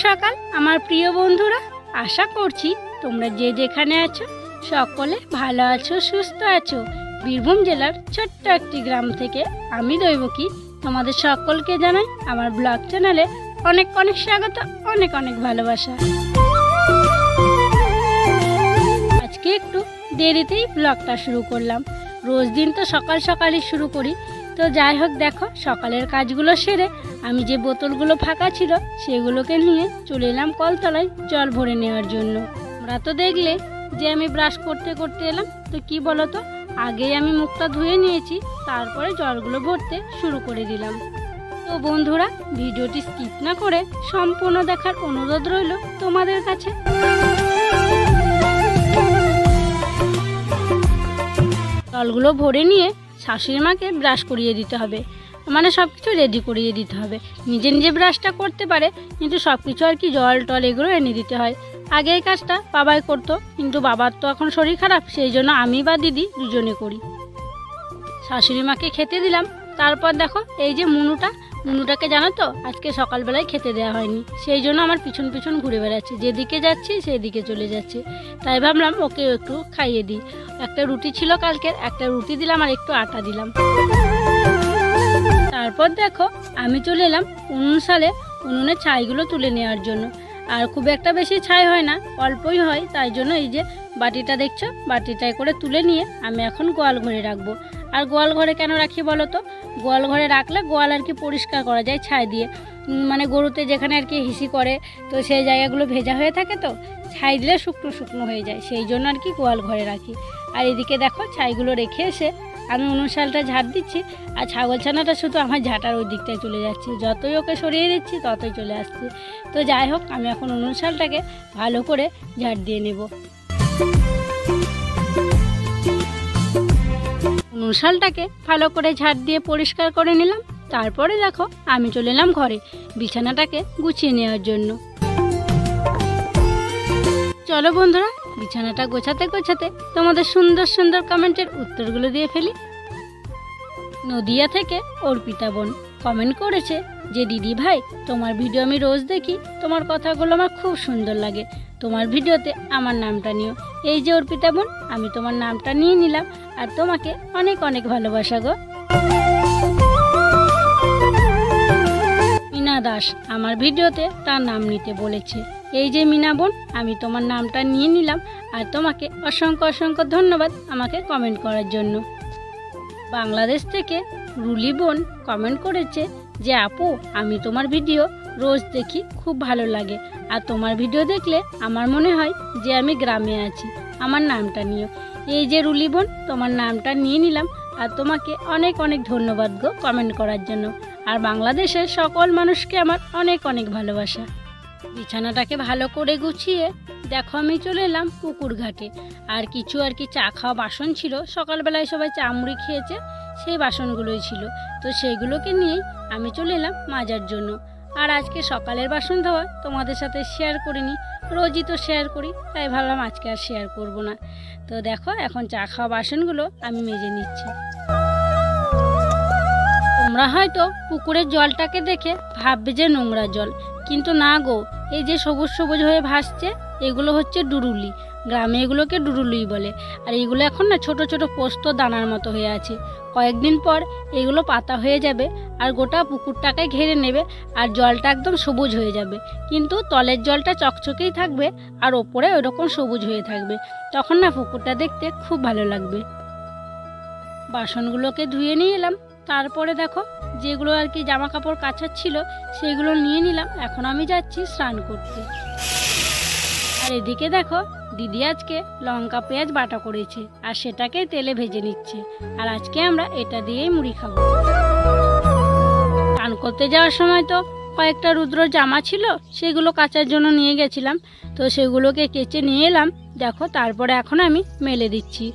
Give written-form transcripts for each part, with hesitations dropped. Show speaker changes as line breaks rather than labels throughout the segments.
সকাল আমার প্রিয় বন্ধুরা, আশা করছি তোমরা যে যেখানে আছো সকলে ভালো আছো, সুস্থ আছো। বীরভূম জেলার ছোট্ট একটি গ্রাম থেকে আমি দৈবকী তোমাদের সকলকে জানাই আমার ব্লগ চ্যানেলে অনেক অনেক স্বাগত, অনেক অনেক ভালোবাসা। আজকে একটু দেরিতেই ব্লগটা শুরু করলাম। রোজ দিন তো সকাল সকালই শুরু করি, তো যাই হোক দেখো সকালের কাজগুলো সেরে আমি যে বোতলগুলো ফাঁকা ছিল সেগুলোকে নিয়ে চলে এলাম কলতলায় জল ভরে নেওয়ার জন্য। আমরা তো দেখলে যে আমি ব্রাশ করতে করতে এলাম, তো কি বলো তো, আগেই আমি মুখটা ধুয়ে নিয়েছি, তারপরে জলগুলো ভরতে শুরু করে দিলাম। তো বন্ধুরা, ভিডিওটি স্কিপ না করে সম্পূর্ণ দেখার অনুরোধ রইল তোমাদের কাছে। জলগুলো ভরে নিয়ে শাশুড়ি মাকে ব্রাশ করিয়ে দিতে হবে, মানে সব কিছু রেডি করিয়ে দিতে হবে। নিজে নিজে ব্রাশটা করতে পারে, কিন্তু সব কিছু আর কি জল টল এগুলো এনে দিতে হয়। আগে এই কাজটা বাবাই করতো, কিন্তু বাবার তো এখন শরীর খারাপ, সেই জন্য আমি বা দিদি দুজনে করি। শাশুড়ি মাকে খেতে দিলাম, তারপর দেখো এই যে মুনুটাকে জানো তো আজকে সকালবেলায় খেতে দেওয়া হয়নি, সেই জন্য আমার পিছন পিছন ঘুরে বেড়াচ্ছে, যেদিকে যাচ্ছি সেদিকে চলে যাচ্ছে। তাই ভাবলাম ওকে একটু খাইয়ে দিই। একটা রুটি ছিল কালকের, একটা রুটি দিলাম আর একটু আটা দিলাম। তারপর দেখো আমি চলে এলাম উনুনে ছাইগুলো তুলে নেওয়ার জন্য। আর খুব একটা বেশি ছাই হয় না, অল্পই হয়, তাই জন্য এই যে বাটিটা দেখছো, বাটিটায় করে তুলে নিয়ে আমি এখন গোয়াল ঘরে রাখবো। আর গোয়াল ঘরে কেন রাখি বলো তো, গোয়াল ঘরে রাখলে গোয়াল আর কি পরিষ্কার করা যায় ছাই দিয়ে, মানে গরুতে যেখানে আর কি হিসি করে, তো সেই জায়গাগুলো ভেজা হয়ে থাকে, তো ছাই দিলে শুকনো শুকনো হয়ে যায়, সেই জন্য আর কি গোয়াল ঘরে রাখি। আর এদিকে দেখো ছাইগুলো রেখে এসে আমি উনুনশালটা ঝাড় দিচ্ছি, আর ছাগল ছানাটা শুধু আমার ঝাঁটার ওই দিকটায় চলে যাচ্ছে, যতই ওকে সরিয়ে দিচ্ছি ততই চলে আসছে। তো যাই হোক আমি এখন উনুনশালটাকে ভালো করে ঝাড় দিয়ে নেব। উনুনশালটাকে ভালো করে ঝাড় দিয়ে পরিষ্কার করে নিলাম। তারপরে দেখো আমি চলে এলাম ঘরে বিছানাটাকে গুছিয়ে নেওয়ার জন্য। চলো বন্ধুরা, বিছানাটা গোছাতে গোছাতে তোমাদের সুন্দর সুন্দর কমেন্টের উত্তরগুলো দিয়ে ফেলি। নদিয়া থেকে অর্পিতা বোন কমেন্ট করেছে যে দিদি ভাই, তোমার ভিডিও আমি রোজ দেখি, তোমার কথাগুলো আমার খুব সুন্দর লাগে, তোমার ভিডিওতে আমার নামটা নিও। এই যে অর্পিতা বোন, আমি তোমার নামটা নিয়ে নিলাম, আর তোমাকে অনেক অনেক ভালোবাসা গো। মিনা দাস আমার ভিডিওতে তার নাম নিতে বলেছে। এই যে মিনা বোন, আমি তোমার নামটা নিয়ে নিলাম, আর তোমাকে অসংখ্য অসংখ্য ধন্যবাদ আমাকে কমেন্ট করার জন্য। বাংলাদেশ থেকে রুলি বোন কমেন্ট করেছে যে আপু, আমি তোমার ভিডিও রোজ দেখি, খুব ভালো লাগে, আর তোমার ভিডিও দেখলে আমার মনে হয় যে আমি গ্রামে আছি, আমার নামটা নিও। এই যে রুলি বোন, তোমার নামটা নিয়ে নিলাম, আর তোমাকে অনেক অনেক ধন্যবাদ গো কমেন্ট করার জন্য। আর বাংলাদেশের সকল মানুষকে আমার অনেক অনেক ভালোবাসা। বিছানাটাকে ভালো করে গুছিয়ে দেখো আমি চলে এলাম পুকুর ঘাটে। আর কিছু আর কি চা খাওয়া বাসন ছিল, সকালবেলায় সবাই চা মুড়ি খেয়েছে, সেই বাসনগুলোই ছিল, তো সেইগুলোকে নিয়েই আমি চলে এলাম মাজার জন্য। আর আজকে সকালের বাসন ধোয়া তোমাদের সাথে শেয়ার করিনি, রোজই তো শেয়ার করি, তাই ভাবলাম আজকে আর শেয়ার করব না। তো দেখো এখন চা খাওয়া বাসনগুলো আমি মেজে নিচ্ছি। তোমরা হয়তো পুকুরের জলটাকে দেখে ভাববে যে নোংরা জল, কিন্তু না গো, এই যে সবুজ সবুজ হয়ে ভাসছে এগুলো হচ্ছে ডুরুলি, গ্রামে এগুলোকে ডুরুলি বলে। আর এগুলো এখন না ছোট ছোট পোস্ত দানার মতো হয়ে আছে, কয়েকদিন পর এগুলো পাতা হয়ে যাবে, আর গোটা পুকুরটাকে ঘিরে নেবে, আর জলটা একদম সবুজ হয়ে যাবে, কিন্তু তলের জলটা চকচকেই থাকবে, আর ওপরে ওইরকম সবুজ হয়ে থাকবে, তখন না পুকুরটা দেখতে খুব ভালো লাগবে। বাসনগুলোকে ধুয়ে নিয়ে এলাম, তারপরে দেখো যেগুলো আর কি জামা কাপড় কাচার ছিল সেগুলো নিয়ে নিলাম। এখন আমি যাচ্ছি স্নান করতে। আর এদিকে দেখো দিদি আজকে লঙ্কা পেঁয়াজ বাটা করেছে, আর সেটাকে তেলে ভেজে নিচ্ছে, আর আজকে আমরা এটা দিয়েই মুড়ি খাবো। স্নান করতে যাওয়ার সময় তো কয়েকটা রুদ্র জামা ছিল, সেগুলো কাচার জন্য নিয়ে গেছিলাম, তো সেগুলোকে কেচে নিয়ে এলাম দেখো। তারপরে এখন আমি মেলে দিচ্ছি।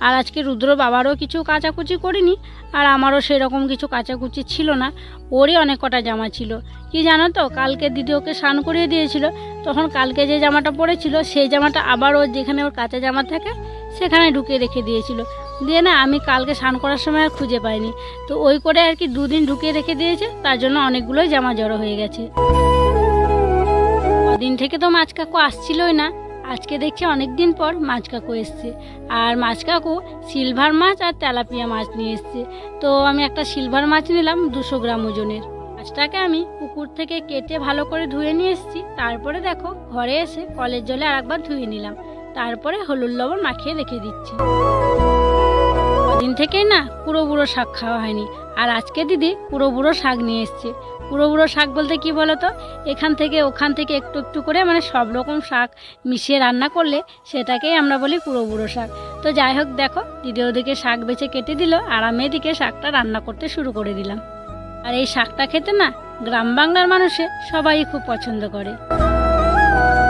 আর আজকে রুদ্র বাবারও কিছু কাচাকুচি করিনি, আর আমারও সেরকম কিছু কাচাকুচি ছিল না, ওরই অনেক কটা জামা ছিল। কি জানো তো, কালকে দিদি ওকে স্নান করিয়ে দিয়েছিল, তখন কালকে যে জামাটা পরেছিল সেই জামাটা আবার ওর যেখানে ওর কাঁচা জামা থাকে সেখানে ঢুকিয়ে রেখে দিয়েছিল, দিয়ে না আমি কালকে স্নান করার সময় আর খুঁজে পাইনি, তো ওই করে আর কি দুদিন ঢুকিয়ে রেখে দিয়েছে, তার জন্য অনেকগুলোই জামা জড়ো হয়ে গেছে। দিন থেকে তো মাছ কাকু আসছিলই না, আজকে দেখছি অনেক দিন পর মাছ কাকু এসছে। আর মাছ কাকু সিলভার মাছ আর তেলাপিয়া মাছ নিয়ে এসছে। তো আমি একটা সিলভার মাছ নিলাম 200 গ্রাম ওজনের। মাছটাকে আমি পুকুর থেকে কেটে ভালো করে ধুয়ে নিয়ে এসেছি। তারপরে দেখো ঘরে এসে কলের জলে আরেকবার ধুয়ে নিলাম, তারপরে হলুদ লবণ মাখিয়ে রেখে দিচ্ছি। দিন থেকেই না পুরো বুড়ো শাক খাওয়া হয়নি, আর আজকে দিদি পুরো বুড়ো শাক নিয়ে এসছে। পুরো বুড়ো শাক বলতে কি বলো তো, এখান থেকে ওখান থেকে একটু একটু করে মানে সব রকম শাক মিশিয়ে রান্না করলে সেটাকেই আমরা বলি পুরো বুড়ো শাক। তো যাই হোক, দেখো দিদি ওদিকে শাক বেছে কেটে দিল, আর আমি এদিকে শাকটা রান্না করতে শুরু করে দিলাম। আর এই শাকটা খেতে না গ্রাম বাংলার মানুষে সবাই খুব পছন্দ করে।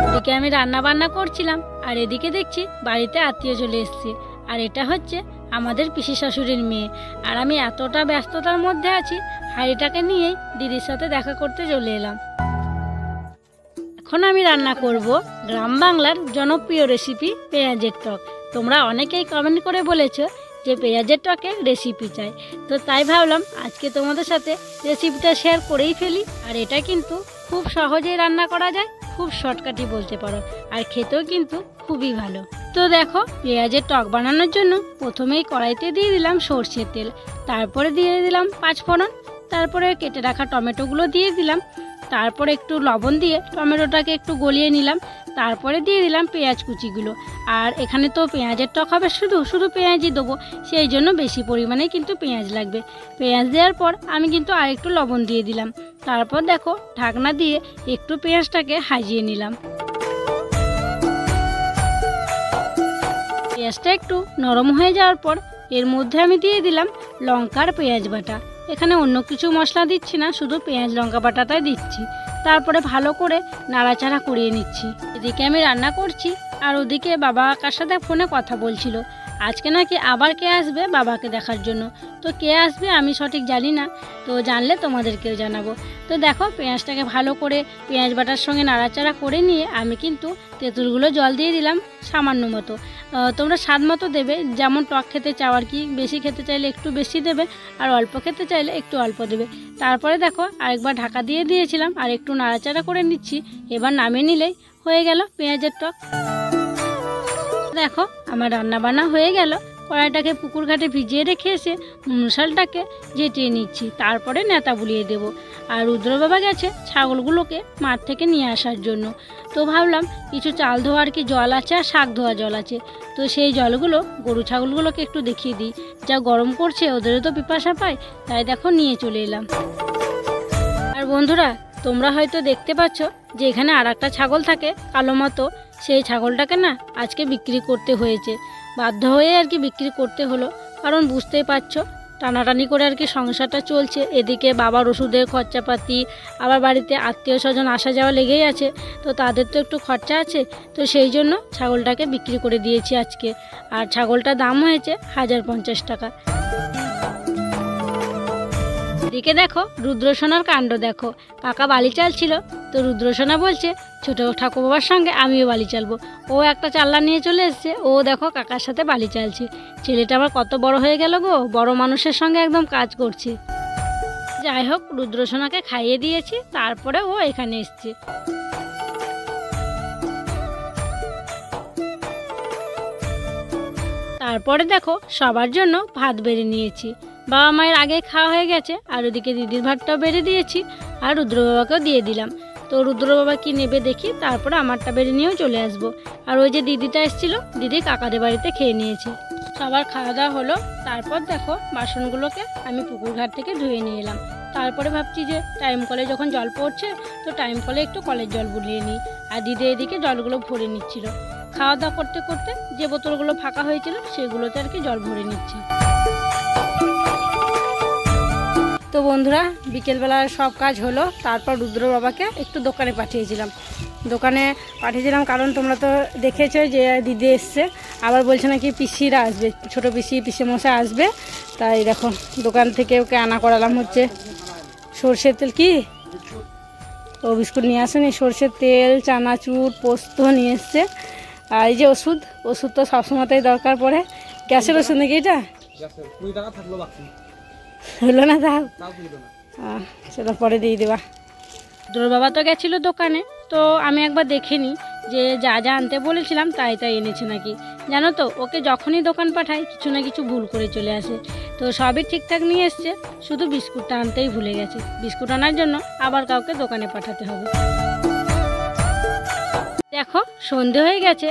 এদিকে আমি রান্না বান্না করছিলাম, আর এদিকে দেখছি বাড়িতে আত্মীয় চলে এসছে। আর এটা হচ্ছে আমাদের পিসি শাশুড়ির মেয়ে। আর আমি এতটা ব্যস্ততার মধ্যে আছি, হাঁড়িটাকে নিয়েই দিদির সাথে দেখা করতে চলে এলাম। এখন আমি রান্না করব গ্রাম বাংলার জনপ্রিয় রেসিপি পেঁয়াজের টক। তোমরা অনেকেই কমেন্ট করে বলেছো যে পেঁয়াজের টকে রেসিপি চাই, তো তাই ভাবলাম আজকে তোমাদের সাথে রেসিপিটা শেয়ার করেই ফেলি। আর এটা কিন্তু খুব সহজেই রান্না করা যায়, খুব শর্টকাটই বলতে পারো, আর খেতেও কিন্তু খুবই ভালো। তো দেখো, পেঁয়াজের টক বানানোর জন্য প্রথমেই কড়াইতে দিয়ে দিলাম সর্ষের তেল, তারপরে দিয়ে দিলাম 5 ফোড়ন, তারপরে কেটে রাখা টমেটোগুলো দিয়ে দিলাম, তারপরে একটু লবণ দিয়ে টমেটোটাকে একটু গলিয়ে নিলাম, তারপরে দিয়ে দিলাম পেঁয়াজ কুচিগুলো। আর এখানে তো পেঁয়াজের টক হবে শুধু পেঁয়াজই দেবো, সেই জন্য বেশি পরিমাণে কিন্তু পেঁয়াজ লাগবে। পেঁয়াজ দেওয়ার পর আমি কিন্তু আরেকটু লবণ দিয়ে দিলাম, তারপর দেখো ঢাকনা দিয়ে একটু পেঁয়াজটাকে হাজিয়ে নিলাম। পেঁয়াজটা একটু নরম হয়ে যাওয়ার পর এর মধ্যে আমি দিয়ে দিলাম লঙ্কার পেঁয়াজ বাটা। এখানে অন্য কিছু মশলা দিচ্ছি না, শুধু পেঁয়াজ লঙ্কা বাটাটাই দিচ্ছি। তারপরে ভালো করে নাড়াচাড়া করিয়ে নিচ্ছি। এদিকে আমি রান্না করছি, আর ওদিকে বাবা কার সাথে ফোনে কথা বলছিল। আজকে নাকি আবার কে আসবে বাবাকে দেখার জন্য, তো কে আসবে আমি সঠিক জানি না, তো জানলে তোমাদেরকেও জানাবো। তো দেখো পেঁয়াজটাকে ভালো করে পেঁয়াজ বাটার সঙ্গে নাড়াচাড়া করে নিয়ে আমি কিন্তু তেঁতুলগুলো জল দিয়ে দিলাম সামান্য মতো। তোমরা স্বাদ মতো দেবে, যেমন টক খেতে চাও আর কি, বেশি খেতে চাইলে একটু বেশি দেবে, আর অল্প খেতে চাইলে একটু অল্প দেবে। তারপরে দেখো আরেকবার ঢাকা দিয়ে দিয়েছিলাম, আর একটু নাড়াচাড়া করে নিচ্ছি। এবার নামিয়ে নিলেই হয়ে গেল পেঁয়াজের টক। দেখো আমার রান্না বান্না হয়ে গেল। কড়াইটাকে পুকুর ঘাটে ভিজিয়ে রেখে এসে মশালটাকে জেটিয়ে নিচ্ছি, তারপরে নেতা বুলিয়ে দেব। আর রুদ্র বাবা গেছে ছাগলগুলোকে মাঠ থেকে নিয়ে আসার জন্য। তো ভাবলাম কিছু চাল ধোয়ার কি জল আছে আর শাক ধোয়া জল আছে, তো সেই জলগুলো গরু ছাগলগুলোকে একটু দেখিয়ে দিই। যা গরম করছে ওদেরও তো পিপাসা পায়, তাই দেখো নিয়ে চলে এলাম। আর বন্ধুরা, তোমরা হয়তো দেখতে পাচ্ছ যে এখানে আর একটা ছাগল থাকে কালো মতো, সেই ছাগলটাকে না আজকে বিক্রি করতে হয়েছে, বাধ্য হয়ে আর কি বিক্রি করতে হলো। কারণ বুঝতেই পারছো টানাটানি করে আর কি সংসারটা চলছে। এদিকে বাবার ওষুধের খরচাপাতি, আবার বাড়িতে আত্মীয় স্বজন আসা যাওয়া লেগেই আছে, তো তাদের তো একটু খরচা আছে, তো সেই জন্য ছাগলটাকে বিক্রি করে দিয়েছি আজকে। আর ছাগলটার দাম হয়েছে 1050 টাকা। এদিকে দেখো রুদ্রসোনার কাণ্ড দেখো, কাকা বালি চালছিল, তো রুদ্রসোনা বলছে ছোটো ঠাকুর বাবার সঙ্গে আমিও বালি চালবো। ও একটা চাল্লা নিয়ে চলে এসছে, ও দেখো কাকার সাথে বালি চালছে। ছেলেটা আবার কত বড় হয়ে গেল গো, বড় মানুষের সঙ্গে একদম কাজ করছে। যাই হোক রুদ্রসোনাকে খাইয়ে দিয়েছি, তারপরে ও এখানে এসছে। তারপরে দেখো সবার জন্য ভাত বেড়ে নিয়েছি। বাবা মায়ের আগে খাওয়া হয়ে গেছে, আর ওদিকে দিদির ভাতটাও বেড়ে দিয়েছি, আর রুদ্র বাবাকেও দিয়ে দিলাম। তো রুদ্র বাবা কি নেবে দেখি, তারপরে আমারটা বেড়ে নিয়েও চলে আসবো। আর ওই যে দিদিটা এসেছিল, দিদি কাকাদের বাড়িতে খেয়ে নিয়েছে। সবার খাওয়া দাওয়া হলো, তারপর দেখো বাসনগুলোকে আমি পুকুর ঘাট থেকে ধুয়ে নিয়ে এলাম। তারপরে ভাবছি যে টাইম কলে যখন জল পড়ছে, তো টাইম কলে একটু কলের জল বুলিয়ে নিই। আর দিদি এদিকে জলগুলো ভরে নিচ্ছিল। খাওয়া দাওয়া করতে করতে যে বোতলগুলো ফাঁকা হয়েছিল সেগুলোতে আর কি জল ভরে নিচ্ছি। তো বন্ধুরা, বিকেলবেলার সব কাজ হলো, তারপর রুদ্র বাবাকে একটু দোকানে পাঠিয়েছিলাম। কারণ তোমরা তো দেখেছো যে দিদি এসছে, আবার বলছে নাকি পিসিরা আসবে, ছোটো পিসিমশাই আসবে, তাই দেখো দোকান থেকে ওকে আনা করালাম হচ্ছে সর্ষের তেল, কি ও বিস্কুট নিয়ে আসেনি, সর্ষের তেল, চানাচুর, পোস্ত নিয়ে এসছে। আর এই যে ওষুধ তো সবসময়তেই দরকার পড়ে। গ্যাসের ওষুধ নাকি এটা? হলো না, তাও সেটা পরে দিয়ে দেবা। রুদ্র বাবা তো গেছিলো দোকানে, তো আমি একবার দেখে নিই যে যা যা আনতে বলেছিলাম তাই তাই এনেছে নাকি। জানো তো, ওকে যখনই দোকান পাঠাই কিছু না কিছু ভুল করে চলে আসে। তো সবই ঠিকঠাক নিয়ে এসছে, শুধু বিস্কুটটা আনতেই ভুলে গেছে। বিস্কুট আনার জন্য আবার কাউকে দোকানে পাঠাতে হবে। দেখো সন্ধে হয়ে গেছে,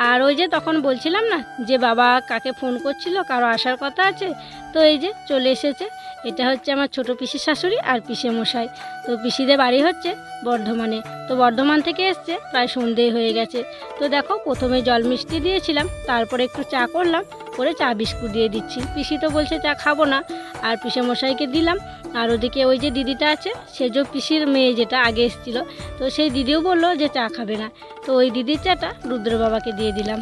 আর ওই যে তখন বলছিলাম না যে বাবা কাকে ফোন করছিল, কারো আসার কথা আছে, তো এই যে চলে এসেছে। এটা হচ্ছে আমার ছোট পিসির শাশুড়ি আর পিসে মশাই। তো পিসিদের বাড়ি হচ্ছে বর্ধমানে, তো বর্ধমান থেকে এসছে, প্রায় সন্ধেই হয়ে গেছে। তো দেখো প্রথমে জল মিষ্টি দিয়েছিলাম, তারপরে একটু চা করলাম, করে চা বিস্কুট দিয়ে দিচ্ছি। পিসি তো বলছে চা খাবো না, আর পিসে মশাইকে দিলাম। আর ওদিকে ওই যে দিদিটা আছে, সে যে পিসির মেয়ে যেটা আগে এসেছিলো, তো সেই দিদিও বললো যে চা খাবে না, তো ওই দিদির চাটা রুদ্র বাবাকে দিয়ে দিলাম।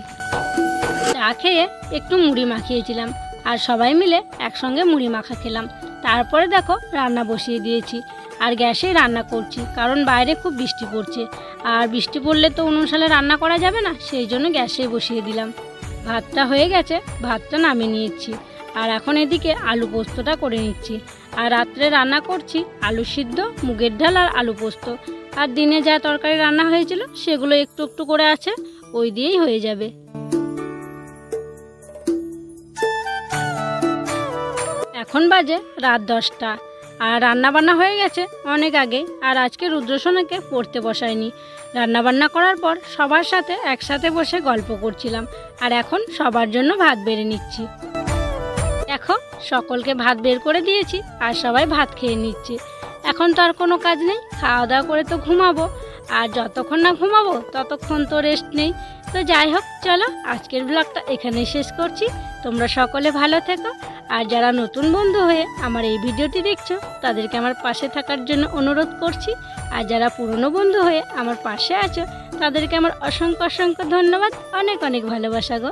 চা খেয়ে একটু মুড়ি মাখিয়েছিলাম, আর সবাই মিলে একসঙ্গে মুড়ি মাখা খেলাম। তারপরে দেখো রান্না বসিয়ে দিয়েছি, আর গ্যাসেই রান্না করছি, কারণ বাইরে খুব বৃষ্টি পড়ছে, আর বৃষ্টি পড়লে তো উনুনশালে রান্না করা যাবে না, সেই জন্য গ্যাসেই বসিয়ে দিলাম। ভাতটা হয়ে গেছে, ভাতটা নামিয়ে নিয়েছি, আর এখন এদিকে আলু পোস্তটা করে নিচ্ছি। আর রাত্রে রান্না করছি আলু সিদ্ধ, মুগের ডাল আর আলু পোস্ত। আর দিনে যা তরকারি রান্না হয়েছিল সেগুলো একটু একটু করে আছে, ওই দিয়েই হয়ে যাবে। এখন বাজে রাত 10টা, আর রান্নাবান্না হয়ে গেছে অনেক আগে। আর আজকে রুদ্রসোনাকে পড়তে বসায়নি। রান্নাবান্না করার পর সবার সাথে একসাথে বসে গল্প করছিলাম, আর এখন সবার জন্য ভাত বেড়ে নিচ্ছি। দেখো সকলকে ভাত বের করে দিয়েছি, আর সবাই ভাত খেয়ে নিচ্ছে। এখন তো আর কোনো কাজ নেই, খাওয়া দাওয়া করে তো ঘুমাবো, আর যতক্ষণ না ঘুমাবো ততক্ষণ তো রেস্ট নেই। তো যাই হোক, চলো আজকের ব্লগটা এখানেই শেষ করছি। তোমরা সকলে ভালো থেকো, আর যারা নতুন বন্ধু হয়ে আমার এই ভিডিওটি দেখছো তাদেরকে আমার পাশে থাকার জন্য অনুরোধ করছি। আর যারা পুরনো বন্ধু হয়ে আমার পাশে আছো তাদেরকে আমার অসংখ্য অসংখ্য ধন্যবাদ, অনেক অনেক ভালোবাসা গো।